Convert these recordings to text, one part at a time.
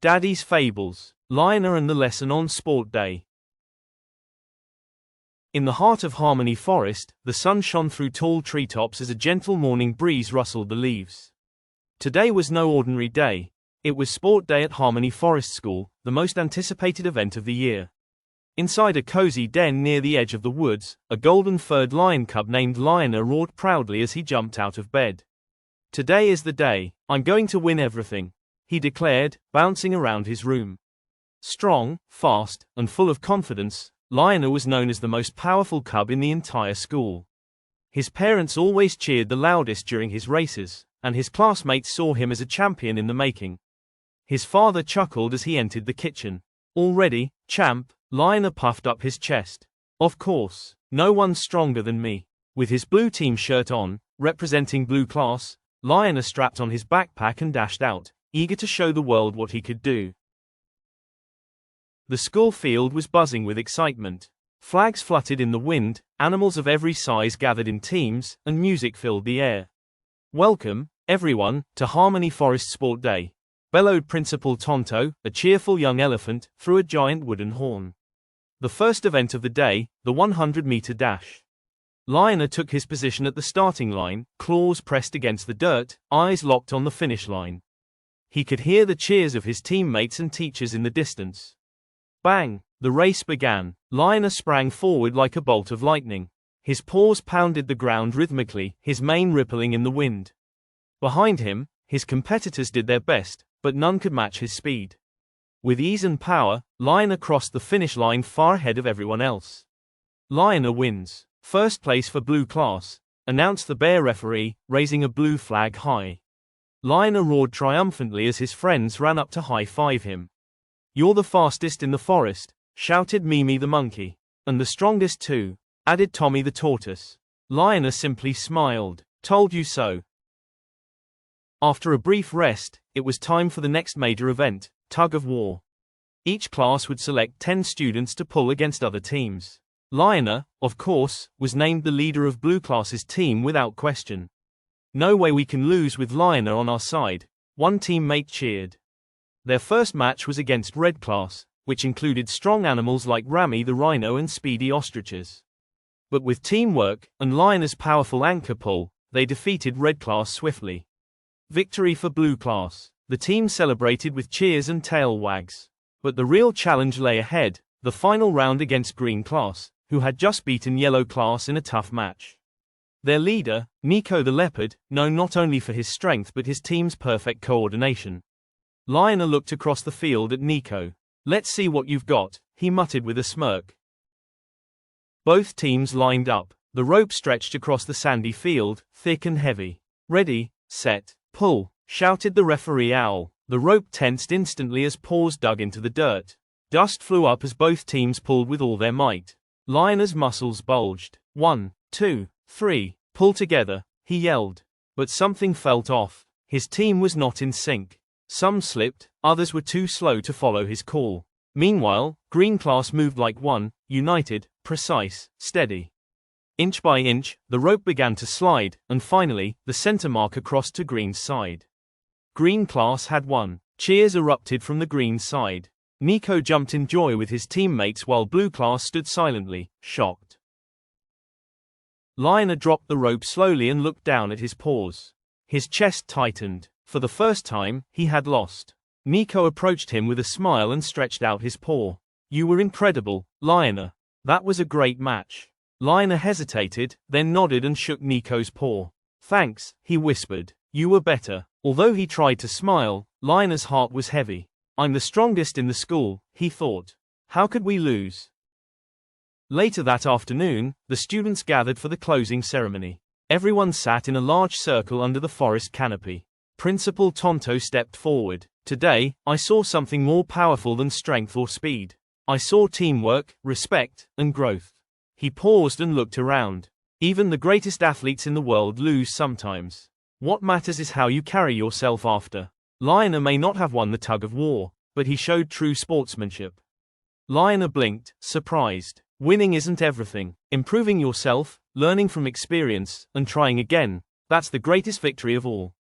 Daddy's Fables, Liona and the Lesson on Sport Day. In the heart of Harmony Forest, the sun shone through tall treetops as a gentle morning breeze rustled the leaves. Today was no ordinary day. It was Sport Day at Harmony Forest School, the most anticipated event of the year. Inside a cozy den near the edge of the woods, a golden-furred lion cub named Liona roared proudly as he jumped out of bed. "Today is the day. I'm going to win everything," he declared, bouncing around his room. Strong, fast, and full of confidence, Liona was known as the most powerful cub in the entire school. His parents always cheered the loudest during his races, and his classmates saw him as a champion in the making. His father chuckled as he entered the kitchen. "Already, champ?" Liona puffed up his chest. "Of course, no one's stronger than me." With his blue team shirt on, representing blue class, Liona strapped on his backpack and dashed out, eager to show the world what he could do. The school field was buzzing with excitement. Flags fluttered in the wind, animals of every size gathered in teams, and music filled the air. "Welcome, everyone, to Harmony Forest Sport Day," bellowed Principal Tonto, a cheerful young elephant, through a giant wooden horn. The first event of the day, the 100-meter dash. Liona took his position at the starting line, claws pressed against the dirt, eyes locked on the finish line. He could hear the cheers of his teammates and teachers in the distance. Bang! The race began. Liona sprang forward like a bolt of lightning. His paws pounded the ground rhythmically, his mane rippling in the wind. Behind him, his competitors did their best, but none could match his speed. With ease and power, Liona crossed the finish line far ahead of everyone else. "Liona wins. First place for blue class," announced the bear referee, raising a blue flag high. Liona roared triumphantly as his friends ran up to high-five him. "You're the fastest in the forest," shouted Mimi the monkey. "And the strongest too," added Tommy the tortoise. Liona simply smiled. "Told you so." After a brief rest, it was time for the next major event, Tug of War. Each class would select 10 students to pull against other teams. Liona, of course, was named the leader of Blue Class's team without question. "No way we can lose with Liona on our side," one teammate cheered. Their first match was against Red Class, which included strong animals like Rami the rhino and speedy ostriches. But with teamwork, and Liona's powerful anchor pull, they defeated Red Class swiftly. Victory for Blue Class. The team celebrated with cheers and tail wags. But the real challenge lay ahead, the final round against Green Class, who had just beaten Yellow Class in a tough match. Their leader, Nico the leopard, known not only for his strength but his team's perfect coordination. Liona looked across the field at Nico. "Let's see what you've got," he muttered with a smirk. Both teams lined up. The rope stretched across the sandy field, thick and heavy. "Ready, set, pull," shouted the referee Owl. The rope tensed instantly as paws dug into the dirt. Dust flew up as both teams pulled with all their might. Liona's muscles bulged. "1, 2, 3, pull together," he yelled. But something felt off. His team was not in sync. Some slipped, others were too slow to follow his call. Meanwhile, Green Class moved like one, united, precise, steady. Inch by inch, the rope began to slide, and finally, the center marker crossed to Green's side. Green Class had won. Cheers erupted from the green side. Nico jumped in joy with his teammates while Blue Class stood silently, shocked. Liona dropped the rope slowly and looked down at his paws. His chest tightened. For the first time, he had lost. Nico approached him with a smile and stretched out his paw. "You were incredible, Liona. That was a great match." Liona hesitated, then nodded and shook Nico's paw. "Thanks," he whispered. "You were better." Although he tried to smile, Liona's heart was heavy. "I'm the strongest in the school," he thought. "How could we lose?" Later that afternoon, the students gathered for the closing ceremony. Everyone sat in a large circle under the forest canopy. Principal Tonto stepped forward. "Today, I saw something more powerful than strength or speed. I saw teamwork, respect, and growth." He paused and looked around. "Even the greatest athletes in the world lose sometimes. What matters is how you carry yourself after." Liona may not have won the tug of war, but he showed true sportsmanship. Liona blinked, surprised. Winning isn't everything. Improving yourself, learning from experience, and trying again, that's the greatest victory of all.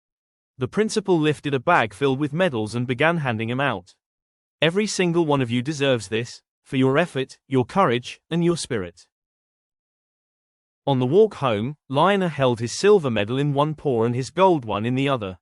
The principal lifted a bag filled with medals and began handing them out. Every single one of you deserves this, for your effort, your courage, and your spirit. On the walk home, Liona held his silver medal in one paw and his gold one in the other.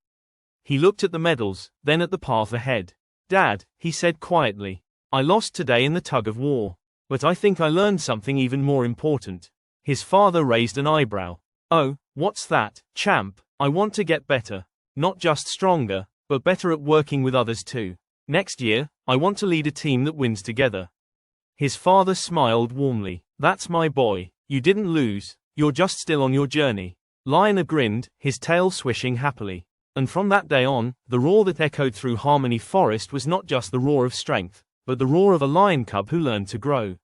He looked at the medals, then at the path ahead. "Dad," he said quietly, "I lost today in the tug of war. But I think I learned something even more important." His father raised an eyebrow. "Oh, what's that, champ?" "I want to get better. Not just stronger, but better at working with others too. Next year, I want to lead a team that wins together." His father smiled warmly. "That's my boy. You didn't lose, you're just still on your journey." Liona grinned, his tail swishing happily. And from that day on, the roar that echoed through Harmony Forest was not just the roar of strength, but the roar of a lion cub who learned to grow.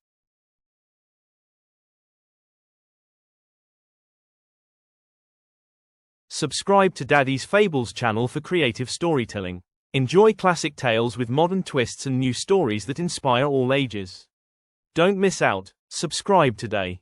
Subscribe to Daddy's Fables channel for creative storytelling. Enjoy classic tales with modern twists and new stories that inspire all ages. Don't miss out. Subscribe today.